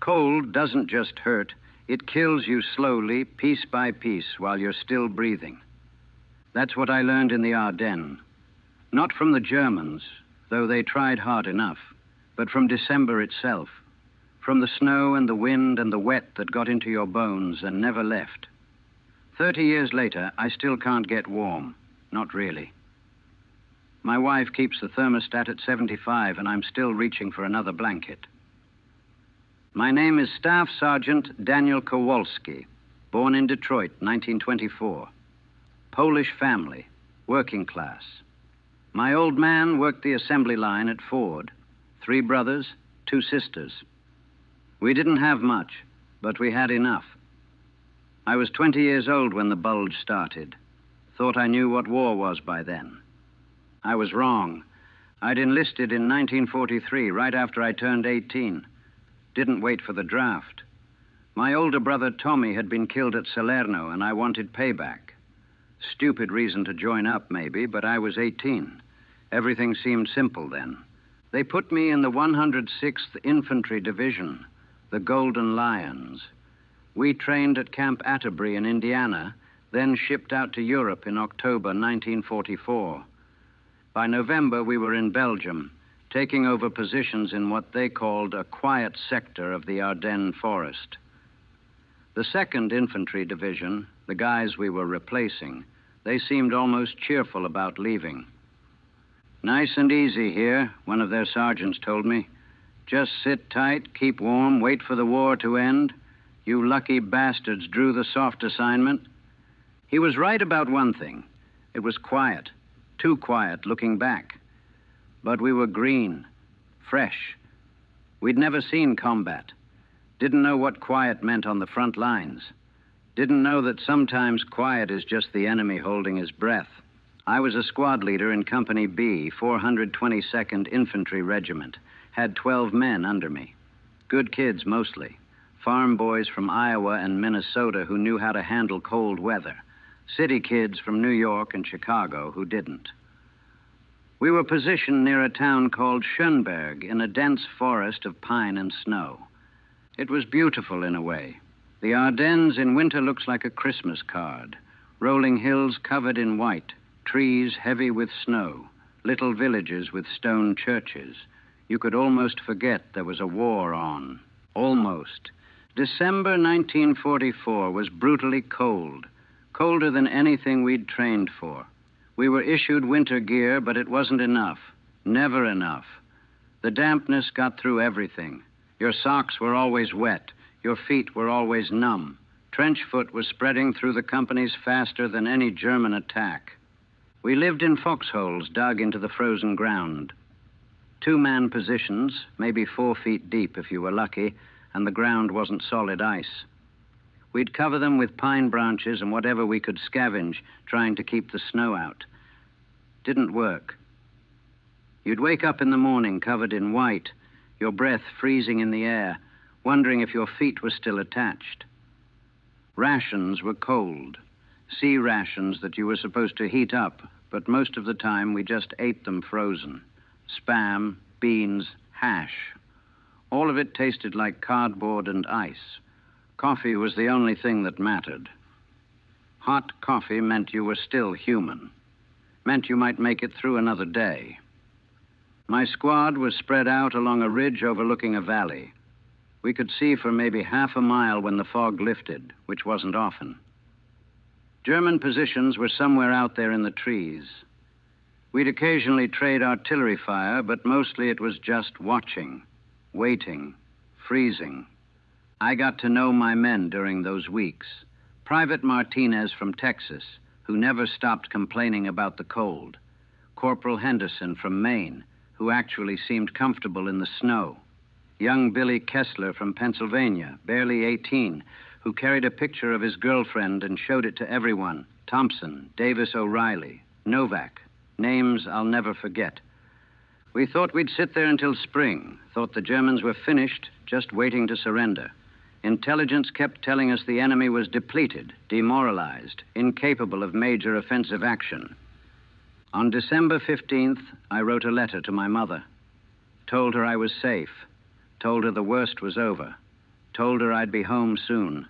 Cold doesn't just hurt, it kills you slowly, piece by piece, while you're still breathing. That's what I learned in the Ardennes. Not from the Germans, though they tried hard enough, but from December itself, from the snow and the wind and the wet that got into your bones and never left. 30 years later, I still can't get warm. Not really. My wife keeps the thermostat at 75, and I'm still reaching for another blanket. My name is Staff Sergeant Daniel Kowalski, born in Detroit, 1924. Polish family, working class. My old man worked the assembly line at Ford. 3 brothers, 2 sisters. We didn't have much, but we had enough. I was 20 years old when the Bulge started. Thought I knew what war was by then. I was wrong. I'd enlisted in 1943, right after I turned 18. Didn't wait for the draft. My older brother Tommy had been killed at Salerno, and I wanted payback. Stupid reason to join up, maybe, but I was 18. Everything seemed simple then. They put me in the 106th Infantry Division, the Golden Lions. We trained at Camp Atterbury in Indiana, then shipped out to Europe in October 1944. By November, we were in Belgium, taking over positions in what they called a quiet sector of the Ardennes forest. The 2nd Infantry Division, the guys we were replacing, they seemed almost cheerful about leaving. Nice and easy here, one of their sergeants told me. Just sit tight, keep warm, wait for the war to end. You lucky bastards drew the soft assignment. He was right about one thing. It was quiet, too quiet looking back. But we were green, fresh. We'd never seen combat. Didn't know what quiet meant on the front lines. Didn't know that sometimes quiet is just the enemy holding his breath. I was a squad leader in Company B, 422nd Infantry Regiment. Had 12 men under me. Good kids, mostly. Farm boys from Iowa and Minnesota who knew how to handle cold weather. City kids from New York and Chicago who didn't. We were positioned near a town called Schönberg in a dense forest of pine and snow. It was beautiful in a way. The Ardennes in winter looks like a Christmas card. Rolling hills covered in white, trees heavy with snow, little villages with stone churches. You could almost forget there was a war on. Almost. December 1944 was brutally cold, colder than anything we'd trained for. We were issued winter gear, but it wasn't enough. Never enough. The dampness got through everything. Your socks were always wet. Your feet were always numb. Trench foot was spreading through the companies faster than any German attack. We lived in foxholes dug into the frozen ground. 2-man positions, maybe 4 feet deep if you were lucky, and the ground wasn't solid ice. We'd cover them with pine branches and whatever we could scavenge, trying to keep the snow out. Didn't work. You'd wake up in the morning covered in white, your breath freezing in the air, wondering if your feet were still attached. Rations were cold. Sea rations that you were supposed to heat up, but most of the time we just ate them frozen. Spam, beans, hash. All of it tasted like cardboard and ice. Coffee was the only thing that mattered. Hot coffee meant you were still human. Meant you might make it through another day. My squad was spread out along a ridge overlooking a valley. We could see for maybe half a mile when the fog lifted, which wasn't often. German positions were somewhere out there in the trees. We'd occasionally trade artillery fire, but mostly it was just watching, waiting, freezing. I got to know my men during those weeks. Private Martinez from Texas, who never stopped complaining about the cold. Corporal Henderson from Maine, who actually seemed comfortable in the snow. Young Billy Kessler from Pennsylvania, barely 18, who carried a picture of his girlfriend and showed it to everyone. Thompson, Davis O'Reilly, Novak, names I'll never forget. We thought we'd sit there until spring, thought the Germans were finished, just waiting to surrender. Intelligence kept telling us the enemy was depleted, demoralized, incapable of major offensive action. On December 15th, I wrote a letter to my mother. Told her I was safe. Told her the worst was over. told her I'd be home soon.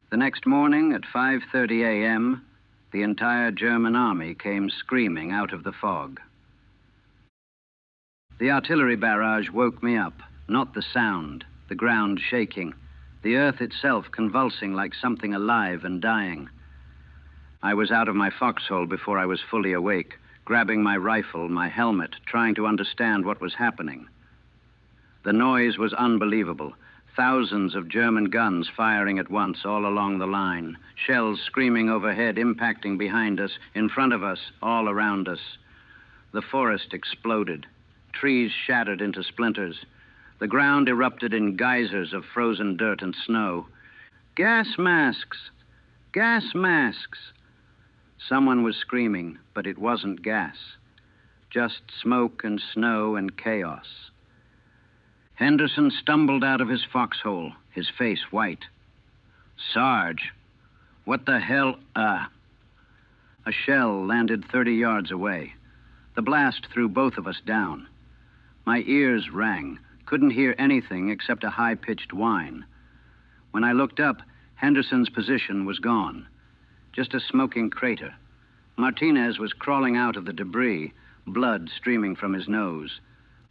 The next morning at 5:30 a.m., the entire German army came screaming out of the fog. The artillery barrage woke me up, not the sound, the ground shaking, the earth itself convulsing like something alive and dying. I was out of my foxhole before I was fully awake, grabbing my rifle, my helmet, trying to understand what was happening. The noise was unbelievable. Thousands of German guns firing at once all along the line, shells screaming overhead, impacting behind us, in front of us, all around us. The forest exploded. Trees shattered into splinters. The ground erupted in geysers of frozen dirt and snow. Gas masks! Gas masks! Someone was screaming, but it wasn't gas. Just smoke and snow and chaos. Henderson stumbled out of his foxhole, his face white. Sarge, what the hell, A shell landed 30 yards away. The blast threw both of us down. My ears rang, couldn't hear anything except a high-pitched whine. When I looked up, Henderson's position was gone. Just a smoking crater. Martinez was crawling out of the debris, blood streaming from his nose.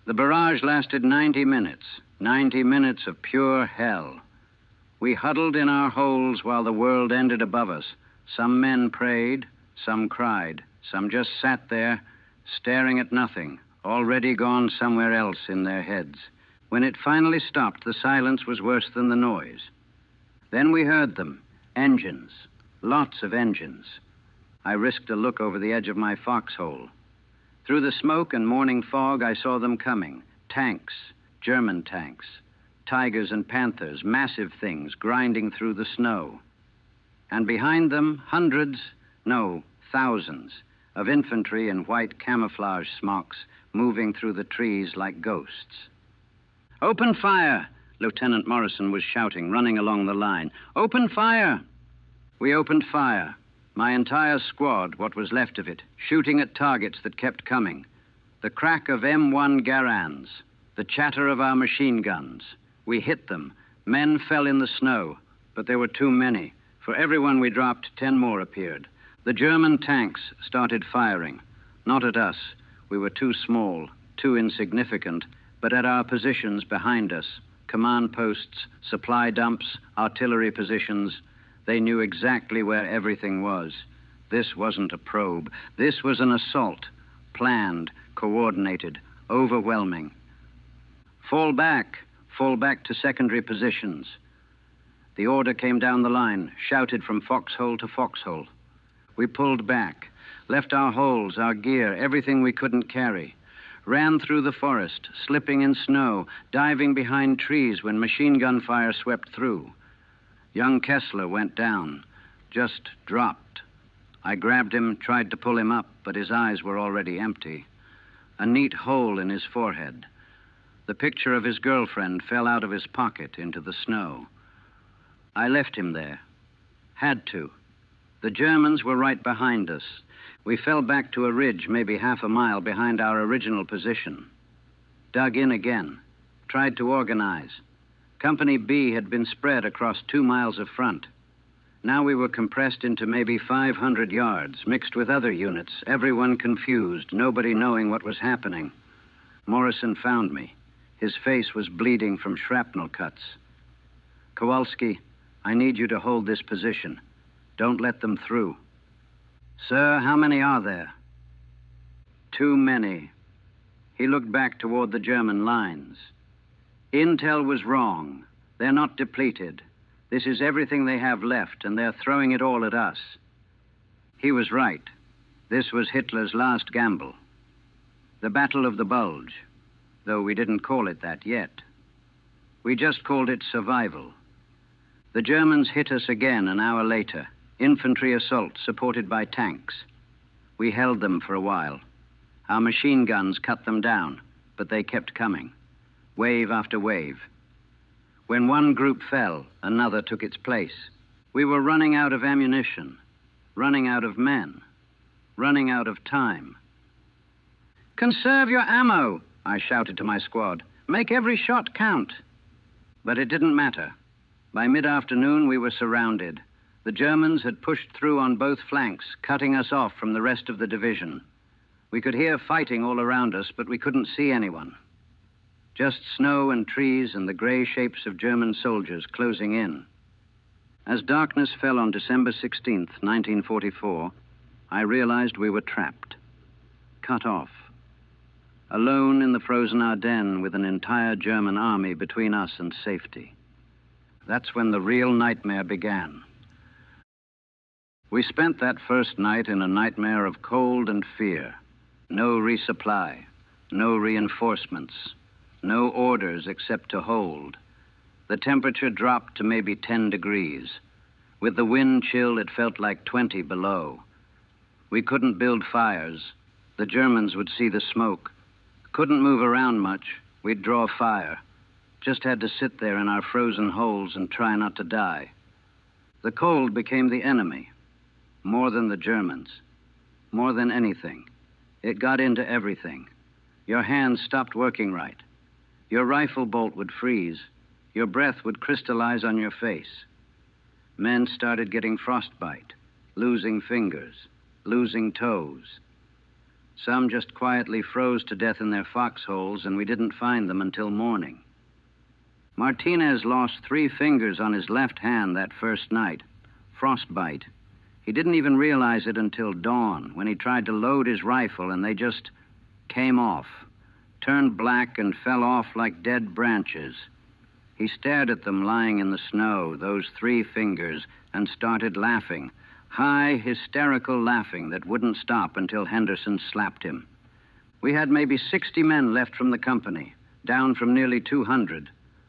The barrage lasted 90 minutes. 90 minutes of pure hell. We huddled in our holes while the world ended above us. Some men prayed, some cried, some just sat there, staring at nothing, already gone somewhere else in their heads. When it finally stopped, the silence was worse than the noise. Then we heard them. Engines. Lots of engines. I risked a look over the edge of my foxhole. Through the smoke and morning fog, I saw them coming. Tanks, German tanks, tigers and panthers, massive things grinding through the snow. And behind them, hundreds, no, thousands, of infantry in white camouflage smocks moving through the trees like ghosts. Open fire! Lieutenant Morrison was shouting, running along the line. Open fire! We opened fire. My entire squad, what was left of it, shooting at targets that kept coming. The crack of M1 Garands, the chatter of our machine guns. We hit them. Men fell in the snow, but there were too many. For every one we dropped, 10 more appeared. The German tanks started firing. Not at us. We were too small, too insignificant, but at our positions behind us. Command posts, supply dumps, artillery positions. They knew exactly where everything was. This wasn't a probe. This was an assault. Planned, coordinated, overwhelming. Fall back to secondary positions. The order came down the line, shouted from foxhole to foxhole. We pulled back, left our holes, our gear, everything we couldn't carry. Ran through the forest, slipping in snow, diving behind trees when machine gun fire swept through. Young Kessler went down, just dropped. I grabbed him, tried to pull him up, but his eyes were already empty. A neat hole in his forehead. The picture of his girlfriend fell out of his pocket into the snow. I left him there. Had to. The Germans were right behind us. We fell back to a ridge maybe half a mile behind our original position. Dug in again. Tried to organize. Company B had been spread across 2 miles of front. Now we were compressed into maybe 500 yards, mixed with other units, everyone confused, nobody knowing what was happening. Morrison found me. His face was bleeding from shrapnel cuts. Kowalski, I need you to hold this position. Don't let them through. Sir, how many are there? Too many. He looked back toward the German lines. Intel was wrong. They're not depleted. This is everything they have left, and they're throwing it all at us. He was right. This was Hitler's last gamble. The Battle of the Bulge, though we didn't call it that yet. We just called it survival. The Germans hit us again an hour later. Infantry assault supported by tanks. We held them for a while. Our machine guns cut them down, but they kept coming. Wave after wave. When one group fell, another took its place. We were running out of ammunition, running out of men, running out of time. Conserve your ammo, I shouted to my squad. Make every shot count. But it didn't matter. By mid-afternoon, we were surrounded. The Germans had pushed through on both flanks, cutting us off from the rest of the division. We could hear fighting all around us, but we couldn't see anyone. Just snow and trees and the gray shapes of German soldiers closing in. As darkness fell on December 16th, 1944, I realized we were trapped, cut off, alone in the frozen Ardennes with an entire German army between us and safety. That's when the real nightmare began. We spent that first night in a nightmare of cold and fear. No resupply, no reinforcements, no orders except to hold. The temperature dropped to maybe 10 degrees. With the wind chill, it felt like 20 below. We couldn't build fires. The Germans would see the smoke. Couldn't move around much. We'd draw fire. Just had to sit there in our frozen holes and try not to die. The cold became the enemy, more than the Germans, more than anything. It got into everything. Your hands stopped working right. Your rifle bolt would freeze. Your breath would crystallize on your face. Men started getting frostbite, losing fingers, losing toes. Some just quietly froze to death in their foxholes, and we didn't find them until morning. Martinez lost 3 fingers on his left hand that first night. Frostbite. He didn't even realize it until dawn, when he tried to load his rifle, and they just came off, turned black and fell off like dead branches. He stared at them lying in the snow, those 3 fingers, and started laughing. High, hysterical laughing that wouldn't stop until Henderson slapped him. We had maybe 60 men left from the company, down from nearly 200.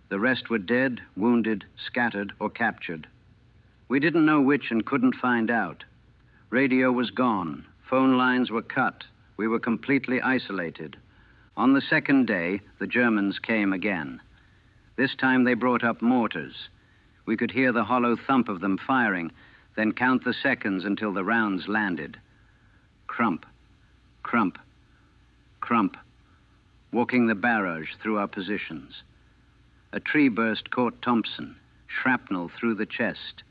The rest were dead, wounded, scattered, or captured. We didn't know which and couldn't find out. Radio was gone. Phone lines were cut. We were completely isolated. On the second day, the Germans came again. This time they brought up mortars. We could hear the hollow thump of them firing, then count the seconds until the rounds landed. Crump, crump, crump, walking the barrage through our positions. A tree burst caught Thompson, shrapnel through the chest.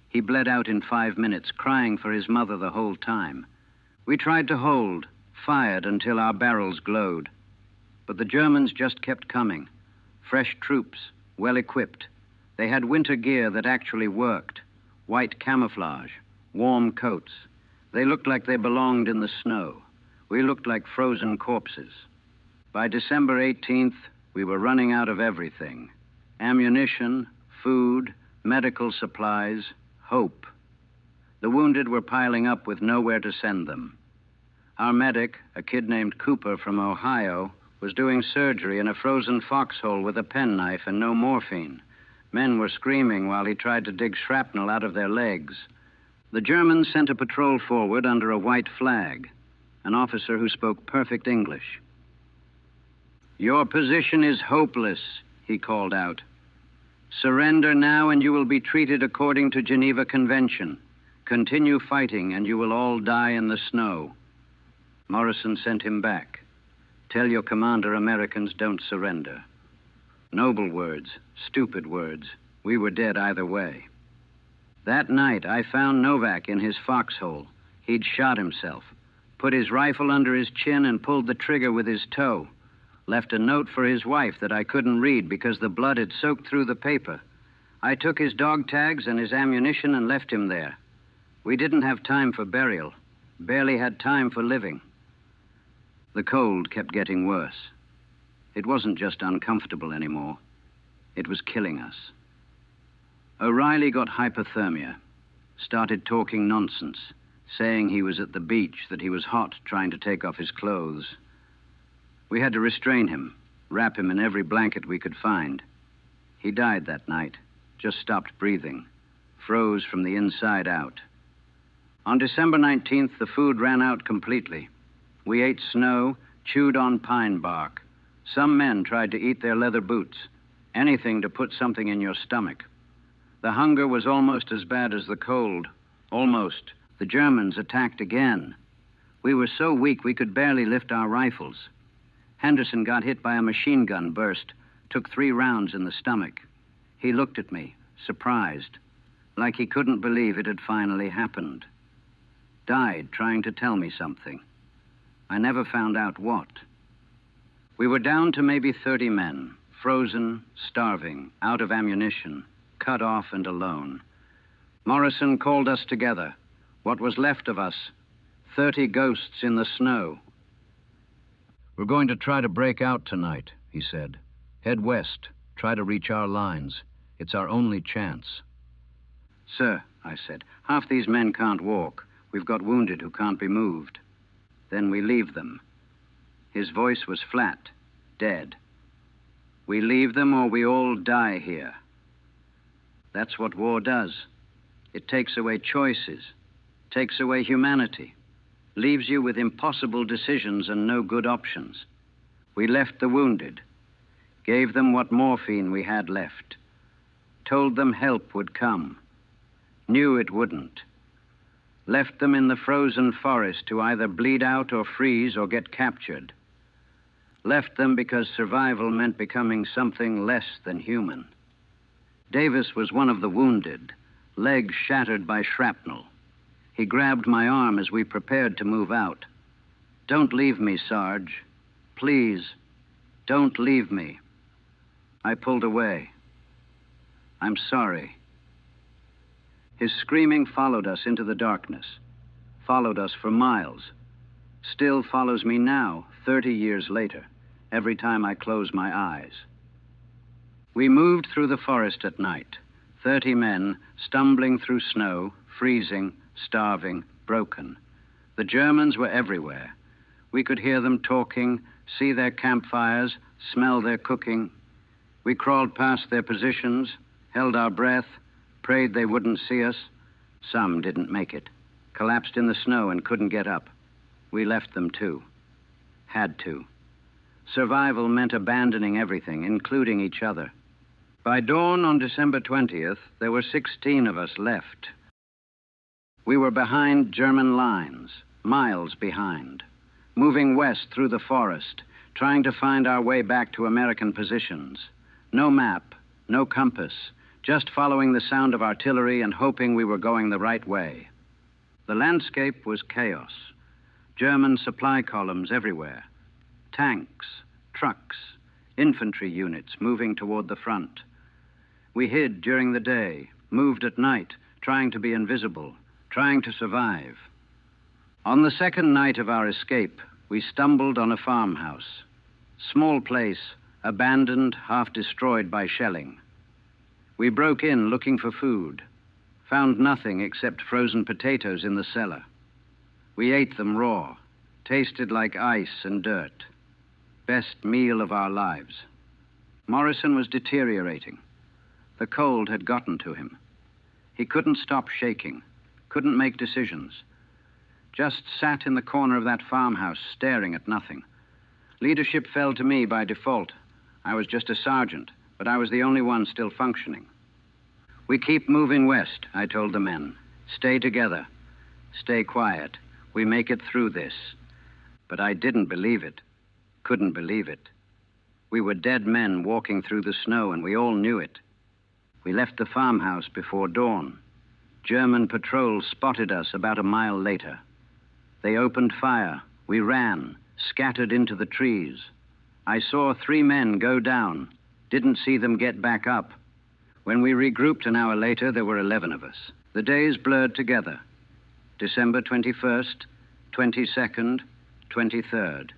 He bled out in 5 minutes, crying for his mother the whole time. We tried to hold, fired until our barrels glowed. But the Germans just kept coming. Fresh troops, well equipped. They had winter gear that actually worked. White camouflage, warm coats. They looked like they belonged in the snow. We looked like frozen corpses. By December 18th, we were running out of everything. Ammunition, food, medical supplies, hope. The wounded were piling up with nowhere to send them. Our medic, a kid named Cooper from Ohio, was doing surgery in a frozen foxhole with a penknife and no morphine. Men were screaming while he tried to dig shrapnel out of their legs. The Germans sent a patrol forward under a white flag, an officer who spoke perfect English. "Your position is hopeless," he called out. "Surrender now and you will be treated according to Geneva Convention. Continue fighting and you will all die in the snow." Morrison sent him back. "Tell your commander Americans don't surrender." Noble words, stupid words. We were dead either way. That night, I found Novak in his foxhole. He'd shot himself, put his rifle under his chin and pulled the trigger with his toe. Left a note for his wife that I couldn't read because the blood had soaked through the paper. I took his dog tags and his ammunition and left him there. We didn't have time for burial, barely had time for living. The cold kept getting worse. It wasn't just uncomfortable anymore. It was killing us. O'Reilly got hypothermia, started talking nonsense, saying he was at the beach, that he was hot trying to take off his clothes. We had to restrain him, wrap him in every blanket we could find. He died that night, just stopped breathing, froze from the inside out. On December 19th, the food ran out completely. We ate snow, chewed on pine bark. Some men tried to eat their leather boots, anything to put something in your stomach. The hunger was almost as bad as the cold. Almost. The Germans attacked again. We were so weak we could barely lift our rifles. Henderson got hit by a machine gun burst, took 3 rounds in the stomach. He looked at me, surprised, like he couldn't believe it had finally happened. Died trying to tell me something. I never found out what. We were down to maybe 30 men, frozen, starving, out of ammunition, cut off and alone. Morrison called us together. What was left of us, 30 ghosts in the snow. "We're going to try to break out tonight," he said. "Head west, try to reach our lines. It's our only chance." "Sir," I said, "half these men can't walk. We've got wounded who can't be moved. Then we leave them." His voice was flat, dead. "We leave them or we all die here." That's what war does. It takes away choices, takes away humanity, leaves you with impossible decisions and no good options. We left the wounded, gave them what morphine we had left, told them help would come, knew it wouldn't, left them in the frozen forest to either bleed out or freeze or get captured, left them because survival meant becoming something less than human. Davis was one of the wounded, leg shattered by shrapnel. He grabbed my arm as we prepared to move out. "Don't leave me, Sarge. Please, don't leave me." I pulled away. "I'm sorry." His screaming followed us into the darkness, followed us for miles, still follows me now, 30 years later, every time I close my eyes. We moved through the forest at night, 30 men stumbling through snow, freezing, starving, broken. The Germans were everywhere. We could hear them talking, see their campfires, smell their cooking. We crawled past their positions, held our breath, prayed they wouldn't see us. Some didn't make it, collapsed in the snow and couldn't get up. We left them too. Had to. Survival meant abandoning everything, including each other. By dawn on December 20th, there were 16 of us left. We were behind German lines, miles behind, moving west through the forest, trying to find our way back to American positions. No map, no compass, just following the sound of artillery and hoping we were going the right way. The landscape was chaos. German supply columns everywhere. Tanks, trucks, infantry units moving toward the front. We hid during the day, moved at night, trying to be invisible, trying to survive. On the second night of our escape, we stumbled on a farmhouse. Small place, abandoned, half destroyed by shelling. We broke in looking for food, found nothing except frozen potatoes in the cellar. We ate them raw, tasted like ice and dirt. Best meal of our lives. Morrison was deteriorating. The cold had gotten to him. He couldn't stop shaking, couldn't make decisions. Just sat in the corner of that farmhouse, staring at nothing. Leadership fell to me by default. I was just a sergeant, but I was the only one still functioning. "We keep moving west," I told the men. "Stay together. Stay quiet. We make it through this." But I didn't believe it. Couldn't believe it. We were dead men walking through the snow, and we all knew it. We left the farmhouse before dawn. German patrols spotted us about a mile later. They opened fire. We ran, scattered into the trees. I saw 3 men go down, didn't see them get back up. When we regrouped an hour later, there were 11 of us. The days blurred together. December 21st, 22nd, 23rd.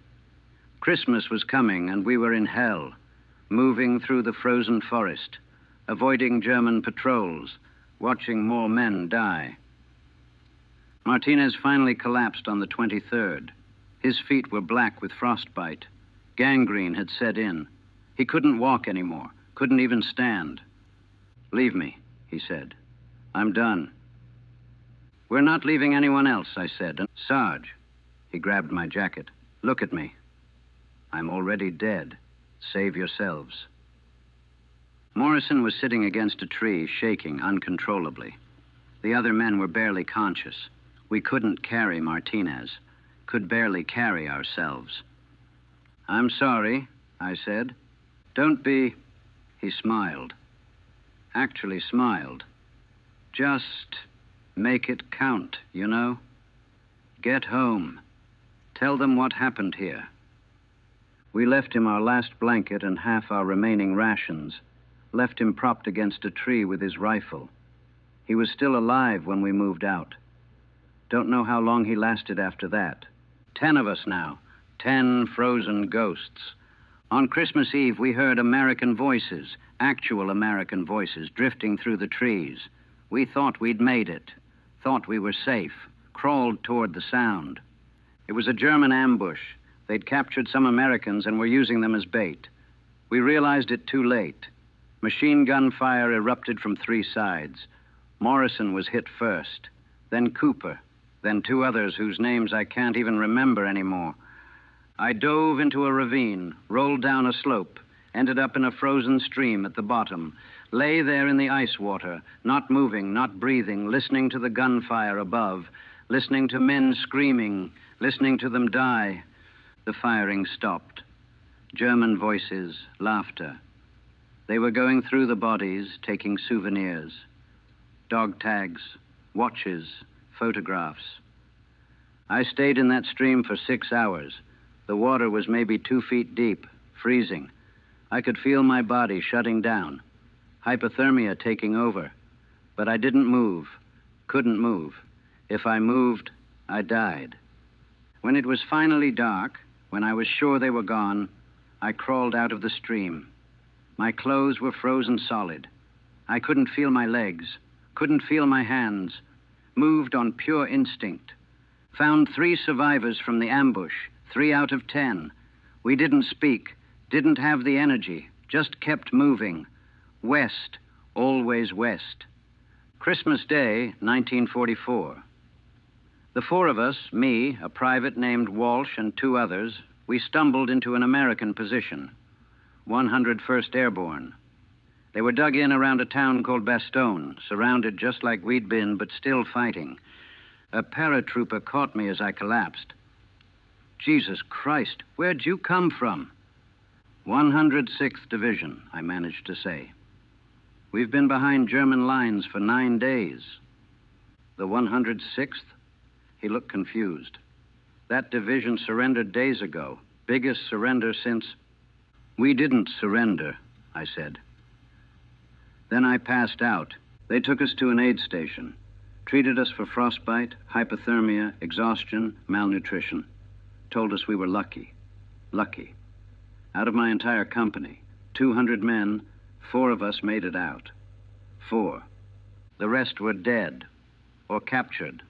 Christmas was coming, and we were in hell, moving through the frozen forest, avoiding German patrols, watching more men die. Martinez finally collapsed on the 23rd. His feet were black with frostbite. Gangrene had set in. He couldn't walk anymore, couldn't even stand. "Leave me," he said. "I'm done." "We're not leaving anyone else," I said. And "Sarge," he grabbed my jacket, "look at me. I'm already dead. Save yourselves." Morrison was sitting against a tree, shaking uncontrollably. The other men were barely conscious. We couldn't carry Martinez, could barely carry ourselves. "I'm sorry," I said. "Don't be..." He smiled. actually smiled. Just make it count, you know? Get home. Tell them what happened here. We left him our last blanket and half our remaining rations, left him propped against a tree with his rifle. He was still alive when we moved out. Don't know how long he lasted after that. 10 of us now, 10 frozen ghosts. On Christmas Eve, we heard American voices, actual American voices, drifting through the trees. We thought we'd made it, thought we were safe, crawled toward the sound. It was a German ambush. They'd captured some Americans and were using them as bait. We realized it too late. Machine gun fire erupted from 3 sides. Morrison was hit first, then Cooper, then 2 others whose names I can't even remember anymore. I dove into a ravine, rolled down a slope, ended up in a frozen stream at the bottom, lay there in the ice water, not moving, not breathing, listening to the gunfire above, listening to men screaming, listening to them die. The firing stopped. German voices, laughter. They were going through the bodies, taking souvenirs. Dog tags, watches, photographs. I stayed in that stream for 6 hours. The water was maybe 2 feet deep, freezing. I could feel my body shutting down, hypothermia taking over. But I didn't move, couldn't move. If I moved, I died. When it was finally dark, when I was sure they were gone, I crawled out of the stream. My clothes were frozen solid. I couldn't feel my legs, couldn't feel my hands, moved on pure instinct. Found 3 survivors from the ambush, 3 out of 10. We didn't speak, didn't have the energy, just kept moving. West, always west. Christmas Day, 1944. The 4 of us, me, a private named Walsh, and 2 others, we stumbled into an American position, 101st Airborne. They were dug in around a town called Bastogne, surrounded just like we'd been, but still fighting. A paratrooper caught me as I collapsed. Jesus Christ, where'd you come from? 106th Division, I managed to say. We've been behind German lines for 9 days. The 106th? He looked confused. That division surrendered days ago. Biggest surrender since... We didn't surrender, I said. Then I passed out. They took us to an aid station. Treated us for frostbite, hypothermia, exhaustion, malnutrition. Told us we were lucky. Lucky. Out of my entire company, 200 men, 4 of us made it out. 4. The rest were dead, or captured,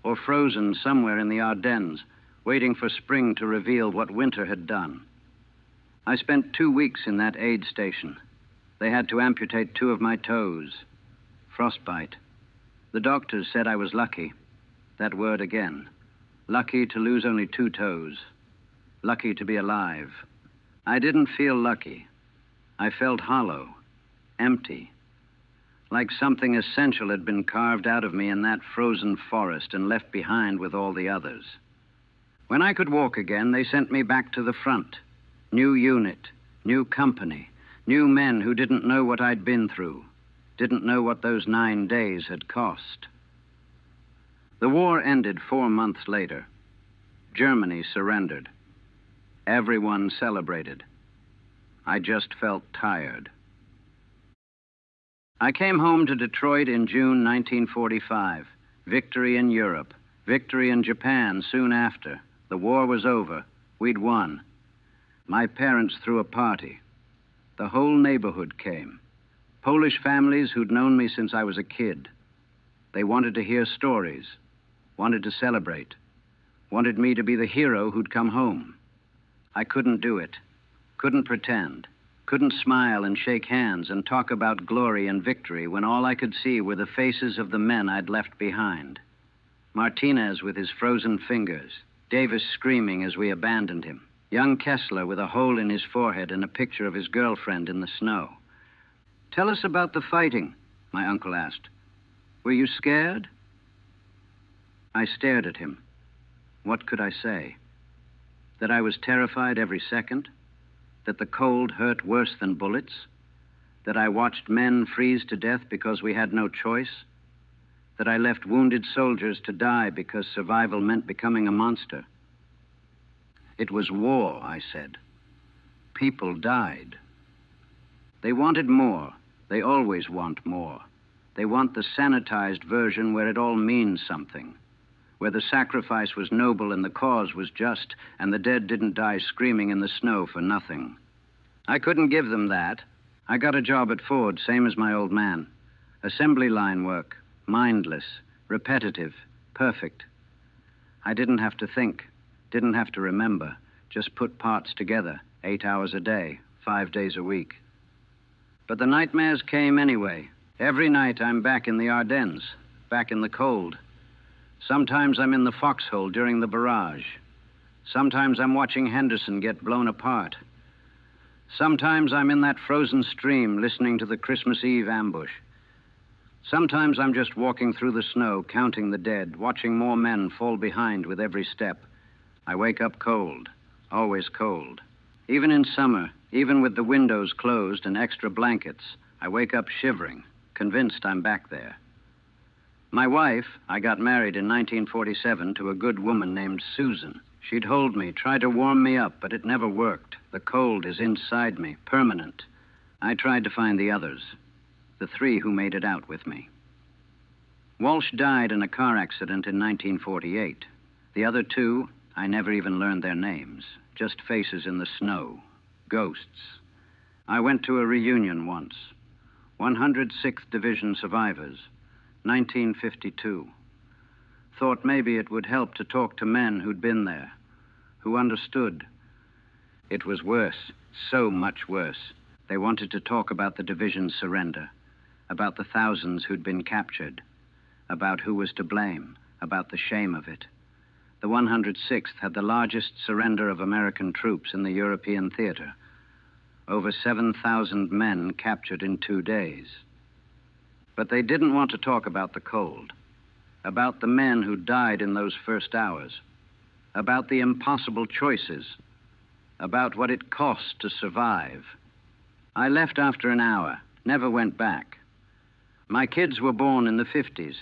or frozen somewhere in the Ardennes, waiting for spring to reveal what winter had done. I spent 2 weeks in that aid station. They had to amputate 2 of my toes. Frostbite. The doctors said I was lucky. That word again. Lucky to lose only 2 toes. Lucky to be alive. I didn't feel lucky. I felt hollow, empty. Like something essential had been carved out of me in that frozen forest and left behind with all the others. When I could walk again, they sent me back to the front. New unit, new company, new men who didn't know what I'd been through, didn't know what those 9 days had cost. The war ended 4 months later. Germany surrendered. Everyone celebrated. I just felt tired. I came home to Detroit in June 1945. Victory in Europe. Victory in Japan soon after. The war was over. We'd won. My parents threw a party. The whole neighborhood came. Polish families who'd known me since I was a kid. They wanted to hear stories, wanted to celebrate, wanted me to be the hero who'd come home. I couldn't do it, couldn't pretend, couldn't smile and shake hands and talk about glory and victory when all I could see were the faces of the men I'd left behind. Martinez with his frozen fingers, Davis screaming as we abandoned him, young Kessler with a hole in his forehead and a picture of his girlfriend in the snow. Tell us about the fighting, my uncle asked. Were you scared? I stared at him. What could I say? That I was terrified every second? That the cold hurt worse than bullets? That I watched men freeze to death because we had no choice? That I left wounded soldiers to die because survival meant becoming a monster? It was war, I said. People died. They wanted more. They always want more. They want the sanitized version where it all means something, where the sacrifice was noble and the cause was just, and the dead didn't die screaming in the snow for nothing. I couldn't give them that. I got a job at Ford, same as my old man. Assembly line work, mindless, repetitive, perfect. I didn't have to think, didn't have to remember, just put parts together, 8 hours a day, 5 days a week. But the nightmares came anyway. Every night I'm back in the Ardennes, back in the cold. Sometimes I'm in the foxhole during the barrage. Sometimes I'm watching Henderson get blown apart. Sometimes I'm in that frozen stream listening to the Christmas Eve ambush. Sometimes I'm just walking through the snow, counting the dead, watching more men fall behind with every step. I wake up cold, always cold. Even in summer, even with the windows closed and extra blankets, I wake up shivering, convinced I'm back there. My wife, I got married in 1947 to a good woman named Susan. She'd hold me, try to warm me up, but it never worked. The cold is inside me, permanent. I tried to find the others, the 3 who made it out with me. Walsh died in a car accident in 1948. The other 2, I never even learned their names, just faces in the snow, ghosts. I went to a reunion once. 106th Division survivors, 1952. Thought maybe it would help to talk to men who'd been there, who understood. It was worse, so much worse. They wanted to talk about the division's surrender, about the thousands who'd been captured, about who was to blame, about the shame of it. The 106th had the largest surrender of American troops in the European theater. Over 7,000 men captured in 2 days. But they didn't want to talk about the cold, about the men who died in those first hours, about the impossible choices, about what it cost to survive. I left after an hour, never went back. My kids were born in the 50s,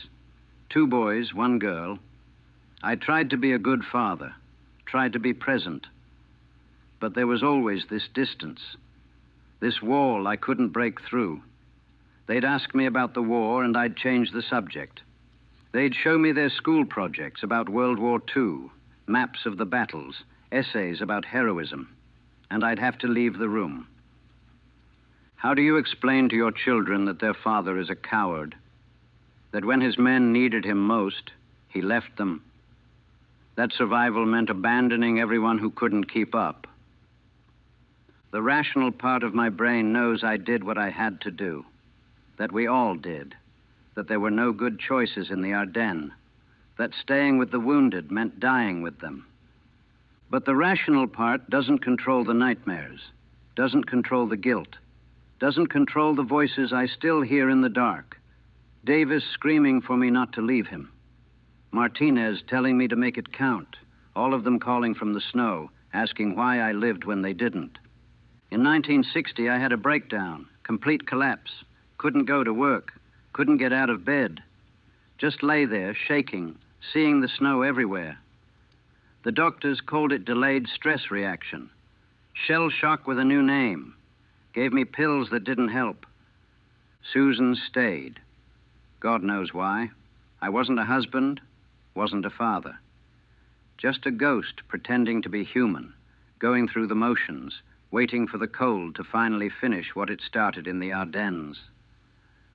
2 boys, 1 girl. I tried to be a good father, tried to be present, but there was always this distance, this wall I couldn't break through. They'd ask me about the war, and I'd change the subject. They'd show me their school projects about World War II, maps of the battles, essays about heroism, and I'd have to leave the room. How do you explain to your children that their father is a coward? That when his men needed him most, he left them? That survival meant abandoning everyone who couldn't keep up? The rational part of my brain knows I did what I had to do, that we all did, that there were no good choices in the Ardennes, that staying with the wounded meant dying with them. But the rational part doesn't control the nightmares, doesn't control the guilt, doesn't control the voices I still hear in the dark. Davis screaming for me not to leave him. Martinez telling me to make it count, all of them calling from the snow, asking why I lived when they didn't. In 1960, I had a breakdown, complete collapse, couldn't go to work, couldn't get out of bed. Just lay there, shaking, seeing the snow everywhere. The doctors called it delayed stress reaction. Shell shock with a new name. Gave me pills that didn't help. Susan stayed. God knows why. I wasn't a husband, wasn't a father. Just a ghost pretending to be human, going through the motions, waiting for the cold to finally finish what it started in the Ardennes.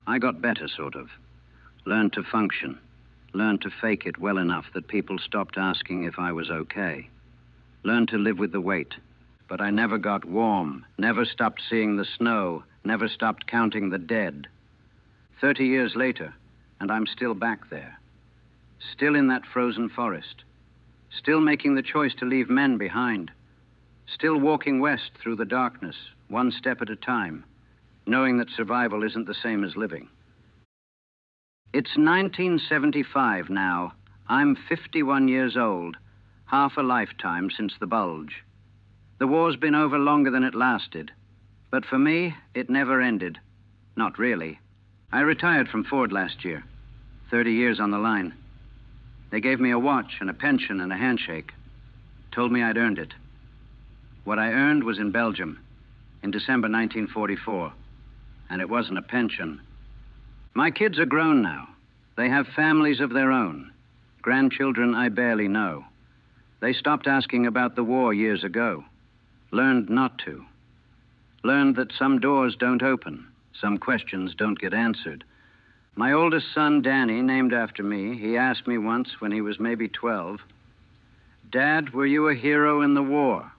I got better, sort of. Learned to function. Learned to fake it well enough that people stopped asking if I was okay. Learned to live with the weight. But I never got warm, never stopped seeing the snow, never stopped counting the dead. 30 years later, and I'm still back there. Still in that frozen forest. Still making the choice to leave men behind. Still walking west through the darkness, one step at a time, knowing that survival isn't the same as living. It's 1975 now. I'm 51 years old, half a lifetime since the Bulge. The war's been over longer than it lasted, but for me, it never ended. Not really. I retired from Ford last year. 30 years on the line. They gave me a watch and a pension and a handshake. Told me I'd earned it. What I earned was in Belgium in December 1944. And it wasn't a pension. My kids are grown now. They have families of their own. Grandchildren I barely know. They stopped asking about the war years ago. Learned not to. Learned that some doors don't open. Some questions don't get answered. My oldest son, Danny, named after me, he asked me once when he was maybe 12, "Dad, were you a hero in the war?"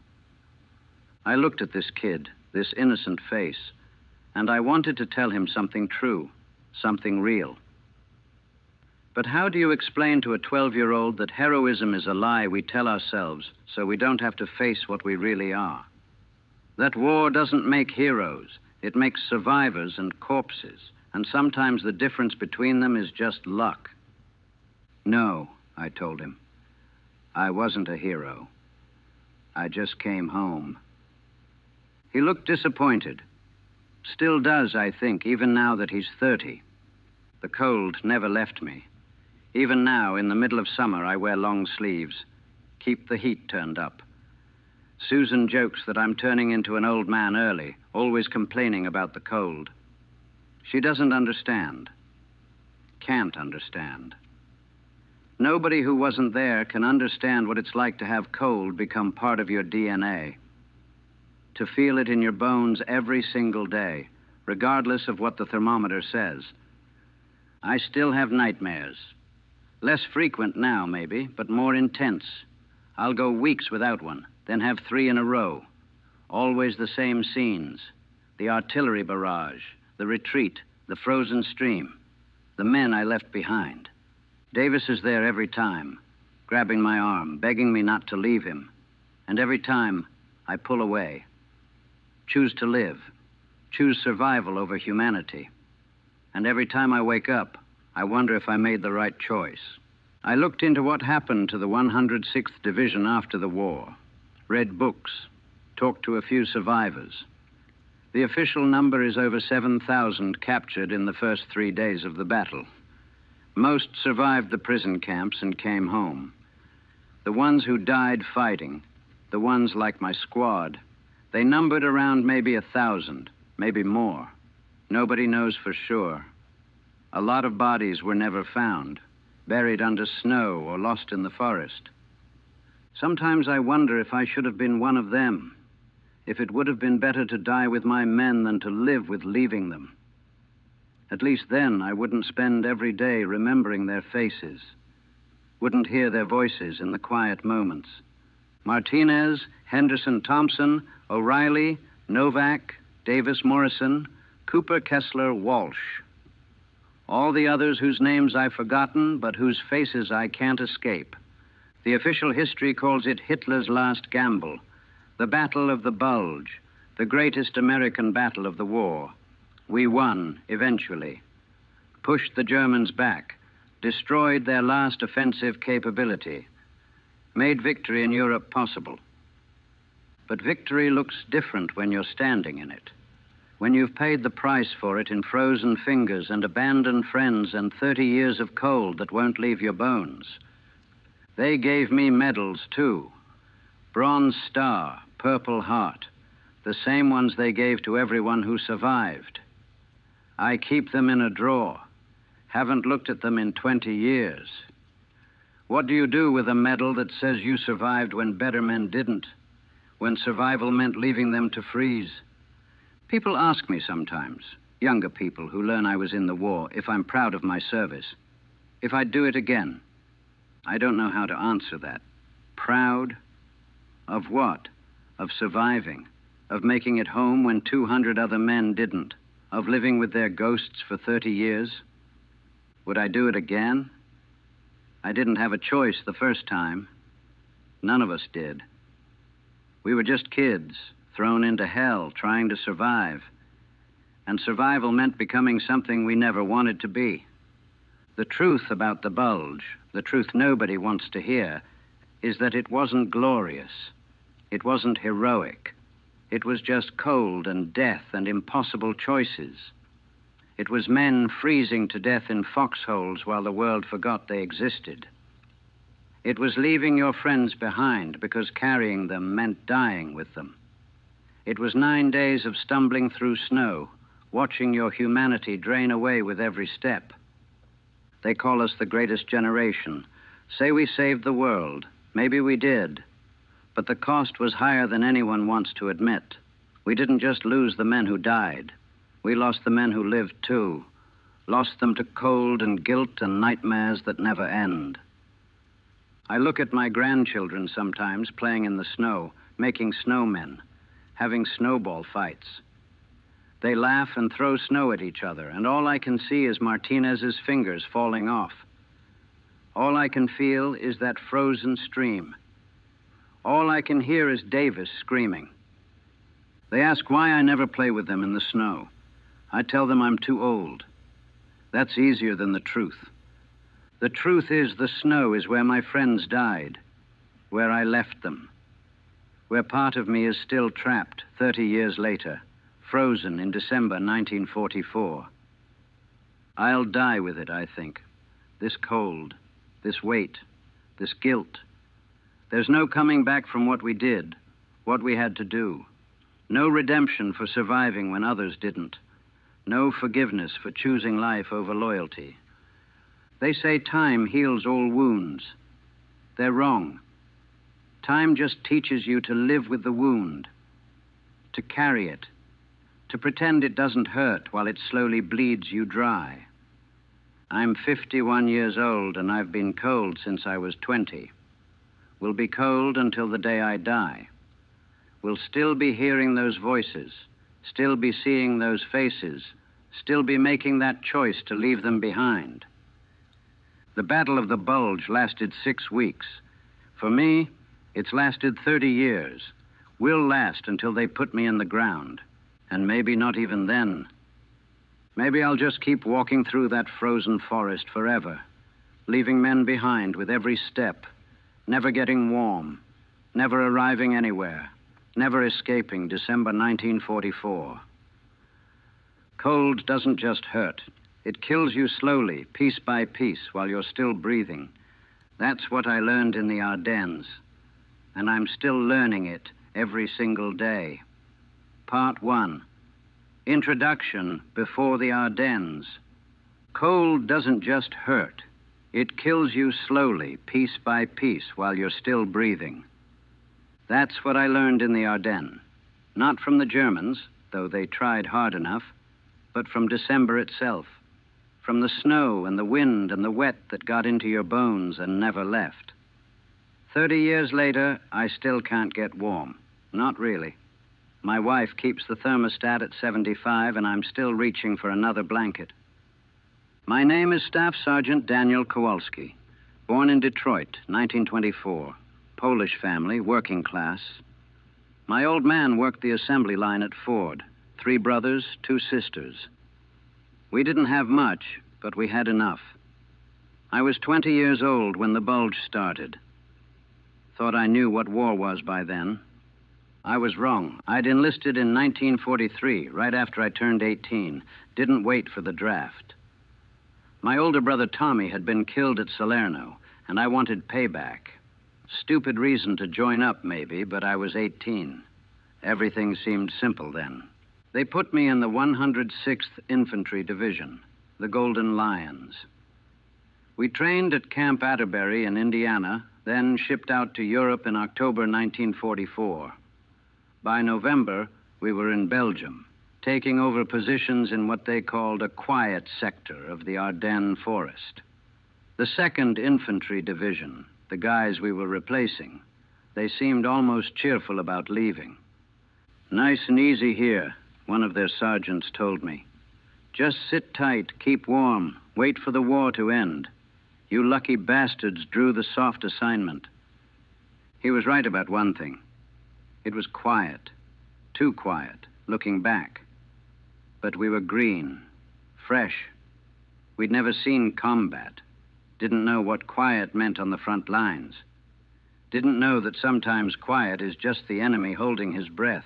I looked at this kid, this innocent face, and I wanted to tell him something true, something real. But how do you explain to a 12-year-old that heroism is a lie we tell ourselves so we don't have to face what we really are? That war doesn't make heroes. It makes survivors and corpses, and sometimes the difference between them is just luck. No, I told him. I wasn't a hero. I just came home. He looked disappointed. Still does, I think, even now that he's 30. The cold never left me. Even now, in the middle of summer, I wear long sleeves. Keep the heat turned up. Susan jokes that I'm turning into an old man early, always complaining about the cold. She doesn't understand. Can't understand. Nobody who wasn't there can understand what it's like to have cold become part of your DNA. To feel it in your bones every single day, regardless of what the thermometer says. I still have nightmares. Less frequent now, maybe, but more intense. I'll go weeks without one, then have 3 in a row. Always the same scenes. The artillery barrage, the retreat, the frozen stream, the men I left behind. Davis is there every time, grabbing my arm, begging me not to leave him. And every time, I pull away. Choose to live. Choose survival over humanity. And every time I wake up, I wonder if I made the right choice. I looked into what happened to the 106th Division after the war, read books, talked to a few survivors. The official number is over 7,000 captured in the first 3 days of the battle. Most survived the prison camps and came home. The ones who died fighting, the ones like my squad, they numbered around maybe 1,000, maybe more. Nobody knows for sure. A lot of bodies were never found, buried under snow or lost in the forest. Sometimes I wonder if I should have been one of them, if it would have been better to die with my men than to live with leaving them. At least then I wouldn't spend every day remembering their faces, wouldn't hear their voices in the quiet moments. Martinez, Henderson Thompson, O'Reilly, Novak, Davis Morrison, Cooper Kessler Walsh. All the others whose names I've forgotten, but whose faces I can't escape. The official history calls it Hitler's last gamble, the Battle of the Bulge, the greatest American battle of the war. We won, eventually. Pushed the Germans back, destroyed their last offensive capability, made victory in Europe possible. But victory looks different when you're standing in it. When you've paid the price for it in frozen fingers and abandoned friends and 30 years of cold that won't leave your bones. They gave me medals, too. Bronze Star, Purple Heart, the same ones they gave to everyone who survived. I keep them in a drawer. Haven't looked at them in 20 years. What do you do with a medal that says you survived when better men didn't? When survival meant leaving them to freeze? People ask me sometimes, younger people who learn I was in the war, if I'm proud of my service, if I'd do it again. I don't know how to answer that. Proud? Of what? Of surviving, of making it home when 200 other men didn't, of living with their ghosts for 30 years? Would I do it again? I didn't have a choice the first time. None of us did. We were just kids, thrown into hell, trying to survive. And survival meant becoming something we never wanted to be. The truth about the Bulge, the truth nobody wants to hear, is that it wasn't glorious. It wasn't heroic. It was just cold and death and impossible choices. It was men freezing to death in foxholes while the world forgot they existed. It was leaving your friends behind because carrying them meant dying with them. It was 9 days of stumbling through snow, watching your humanity drain away with every step. They call us the greatest generation, say we saved the world. Maybe we did, but the cost was higher than anyone wants to admit. We didn't just lose the men who died. We lost the men who lived too, lost them to cold and guilt and nightmares that never end. I look at my grandchildren sometimes playing in the snow, making snowmen, having snowball fights. They laugh and throw snow at each other, and all I can see is Martinez's fingers falling off. All I can feel is that frozen stream. All I can hear is Davis screaming. They ask why I never play with them in the snow. I tell them I'm too old. That's easier than the truth. The truth is the snow is where my friends died, where I left them, where part of me is still trapped 30 years later, frozen in December 1944. I'll die with it, I think. This cold, this weight, this guilt. There's no coming back from what we did, what we had to do. No redemption for surviving when others didn't. No forgiveness for choosing life over loyalty. They say time heals all wounds. They're wrong. Time just teaches you to live with the wound, to carry it, to pretend it doesn't hurt while it slowly bleeds you dry. I'm 51 years old and I've been cold since I was 20. Will be cold until the day I die. We'll still be hearing those voices, still be seeing those faces, still be making that choice to leave them behind. The Battle of the Bulge lasted 6 weeks. For me, it's lasted 30 years. Will last until they put me in the ground. And maybe not even then. Maybe I'll just keep walking through that frozen forest forever, leaving men behind with every step, never getting warm, never arriving anywhere, never escaping December 1944. Cold doesn't just hurt. It kills you slowly, piece by piece, while you're still breathing. That's what I learned in the Ardennes, and I'm still learning it every single day. Part 1. Introduction before the Ardennes. Cold doesn't just hurt. It kills you slowly, piece by piece, while you're still breathing. That's what I learned in the Ardennes. Not from the Germans, though they tried hard enough, but from December itself. From the snow and the wind and the wet that got into your bones and never left. 30 years later, I still can't get warm. Not really. My wife keeps the thermostat at 75, and I'm still reaching for another blanket. My name is Staff Sergeant Daniel Kowalski, born in Detroit, 1924. Polish family, working class. My old man worked the assembly line at Ford. 3 brothers, 2 sisters. We didn't have much, but we had enough. I was 20 years old when the Bulge started. Thought I knew what war was by then. I was wrong. I'd enlisted in 1943, right after I turned 18. Didn't wait for the draft. My older brother Tommy had been killed at Salerno, and I wanted payback. Stupid reason to join up, maybe, but I was 18. Everything seemed simple then. They put me in the 106th Infantry Division, the Golden Lions. We trained at Camp Atterbury in Indiana, then shipped out to Europe in October 1944. By November, we were in Belgium, taking over positions in what they called a quiet sector of the Ardennes forest. The 2nd Infantry Division, the guys we were replacing, they seemed almost cheerful about leaving. Nice and easy here, one of their sergeants told me. Just sit tight, keep warm, wait for the war to end. You lucky bastards drew the soft assignment. He was right about one thing. It was quiet, too quiet, looking back. But we were green, fresh. We'd never seen combat. Didn't know what quiet meant on the front lines. Didn't know that sometimes quiet is just the enemy holding his breath.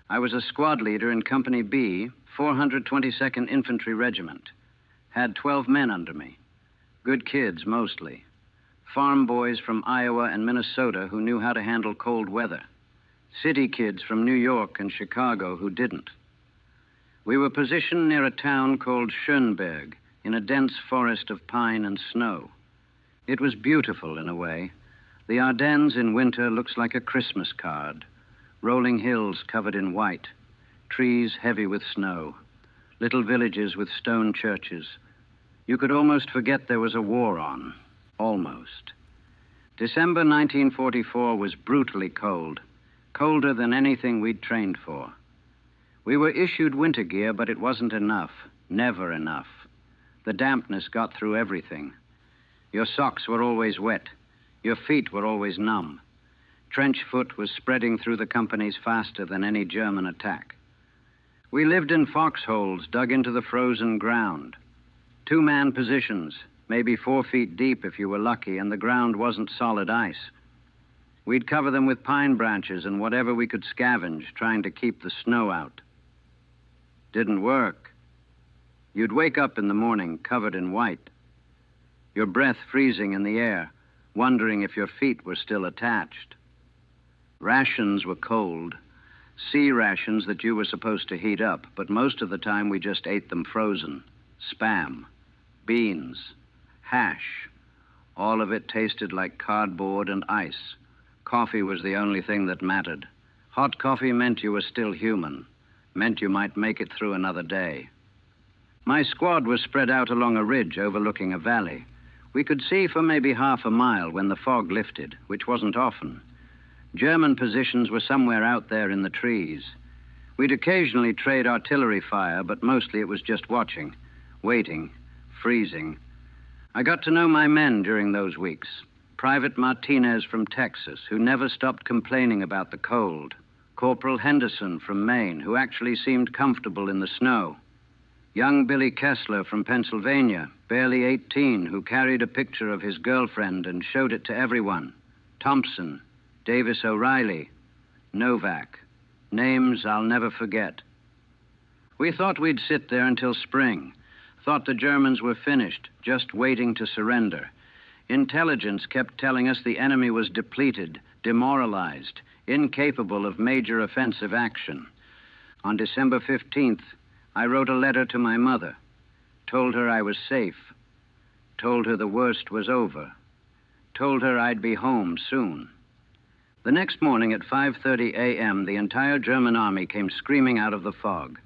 I was a squad leader in Company B, 422nd Infantry Regiment. Had 12 men under me. Good kids, mostly. Farm boys from Iowa and Minnesota who knew how to handle cold weather. City kids from New York and Chicago who didn't. We were positioned near a town called Schönberg, in a dense forest of pine and snow. It was beautiful in a way. The Ardennes in winter looks like a Christmas card. Rolling hills covered in white, trees heavy with snow, little villages with stone churches. You could almost forget there was a war on. Almost. December 1944 was brutally cold, colder than anything we'd trained for. We were issued winter gear, but it wasn't enough, never enough. The dampness got through everything. Your socks were always wet. Your feet were always numb. Trench foot was spreading through the companies faster than any German attack. We lived in foxholes dug into the frozen ground. 2-man positions, maybe 4 feet deep if you were lucky, and the ground wasn't solid ice. We'd cover them with pine branches and whatever we could scavenge, trying to keep the snow out. Didn't work. You'd wake up in the morning covered in white, your breath freezing in the air, wondering if your feet were still attached. Rations were cold, sea rations that you were supposed to heat up, but most of the time we just ate them frozen. Spam, beans, hash. All of it tasted like cardboard and ice. Coffee was the only thing that mattered. Hot coffee meant you were still human, meant you might make it through another day. My squad was spread out along a ridge overlooking a valley. We could see for maybe half a mile when the fog lifted, which wasn't often. German positions were somewhere out there in the trees. We'd occasionally trade artillery fire, but mostly it was just watching, waiting, freezing. I got to know my men during those weeks. Private Martinez from Texas, who never stopped complaining about the cold. Corporal Henderson from Maine, who actually seemed comfortable in the snow. Young Billy Kessler from Pennsylvania, barely 18, who carried a picture of his girlfriend and showed it to everyone. Thompson, Davis O'Reilly, Novak. Names I'll never forget. We thought we'd sit there until spring. Thought the Germans were finished, just waiting to surrender. Intelligence kept telling us the enemy was depleted, demoralized, incapable of major offensive action. On December 15th, I wrote a letter to my mother, told her I was safe, told her the worst was over, told her I'd be home soon. The next morning at 5:30 a.m., the entire German army came screaming out of the fog.